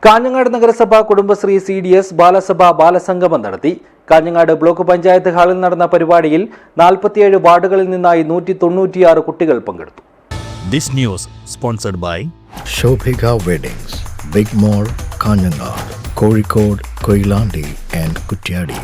കാഞ്ഞങ്ങാട് നഗരസഭ കുടുംബശ്രീ CDS ബാലസഭ ബാലസംഗമം നടത്തി. Kanhangad block panchayat ഹാളിൽ നടന്ന പരിപാടിയിൽ 47 വാർഡുകളിൽ നിന്നായി 196 കുട്ടികൾ പങ്കെടുത്തു. This news sponsored by Shobhika Weddings, Big Mall, Kanhangad, Kozhikode, Koyilandy and Kuttiadi.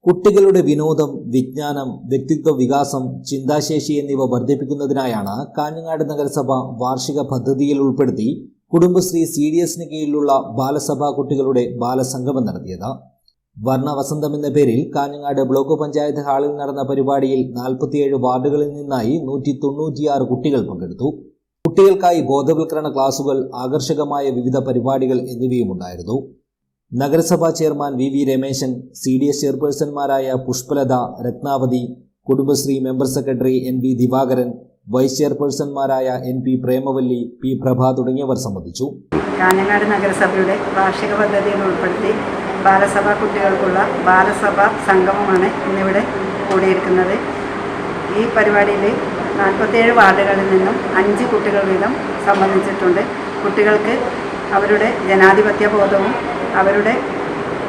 കുട്ടികളുടെ വിനോദം, വിജ്ഞാനം, വ്യക്തിത്വ വികാസം, ചിന്താശേഷി എന്നിവ വർദ്ധിപ്പിക്കുന്നതിനായാണ് കാഞ്ഞങ്ങാട് നഗരസഭ വാർഷിക പദ്ധതിയിൽ ഉൾപ്പെടുത്തി കുടുംബശ്രീ CDSന് കീഴിലുള്ള ബാലസഭാ കുട്ടികളുടെ ബാലസംഗമം നടത്തിയത്. വർണ്ണവസന്തം എന്ന പേരിൽ കാഞ്ഞങ്ങാട് ബ്ലോക്ക് പഞ്ചായത്ത് ഹാളിൽ നടന്ന പരിപാടിയിൽ 47 വാർഡുകളിൽ നിന്നായി 196 കുട്ടികൾ പങ്കെടുത്തു. കുട്ടികൾക്കായി ബോധവൽക്കരണ ക്ലാസുകൾ, ആകർഷകമായ വിവിധ പരിപാടികൾ എന്നിവയുമുണ്ടായിരുന്നു. നഗരസഭാ ചെയർമാൻ VV രമേശൻ, CDS ചെയർപേഴ്സൺമാരായ Pushpalatha, Ratnavathi, Kudumbashree member secretary NV Divakaran, vice ചെയർപേഴ്സൺമാരായ NP പ്രേമവല്ലി, P പ്രഭ തുടങ്ങിയവർ സംബന്ധിച്ചു. കാഞ്ഞങ്ങാട് നഗരസഭയുടെ വാർഷിക പദ്ധതിയിൽ ഉൾപ്പെടുത്തി ബാലസഭാ കുട്ടികൾക്കുള്ള ബാലസഭാ സംഗമമാണ് ഇന്നിവിടെ കൂടിയിരിക്കുന്നത്. ഈ പരിപാടിയിൽ 47 വാർഡുകളിൽ നിന്നും 5 കുട്ടികൾ വീതം സംബന്ധിച്ചിട്ടുണ്ട്. കുട്ടികൾക്ക് അവരുടെ ജനാധിപത്യ ബോധവും അവരുടെ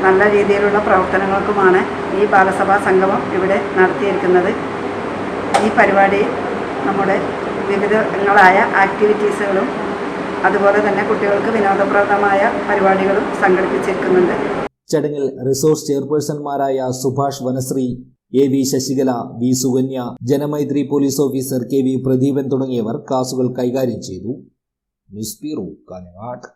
നല്ല രീതിയിലുള്ള പ്രവർത്തനങ്ങൾക്കുമാണ് ഈ ബാലസഭാ സംഗമം ഇവിടെ നടത്തിയിരിക്കുന്നത്. ഈ പരിപാടി നമ്മുടെ വിവിധങ്ങളായ ആക്ടിവിറ്റീസുകളും അതുപോലെ തന്നെ കുട്ടികൾക്ക് വിനോദപ്രദമായ പരിപാടികളും സംഘടിപ്പിച്ചിരിക്കുന്നുണ്ട്. ചടങ്ങിൽ റിസോഴ്സ് ചെയർപേഴ്സൺമാരായ Subhash Vanashree, AV Sasikala, B Sukanya, Janamaithri police officer KV Pradeepan തുടങ്ങിയവർ ക്ലാസുകൾ കൈകാര്യം ചെയ്തു. News bureau, Kanhangad.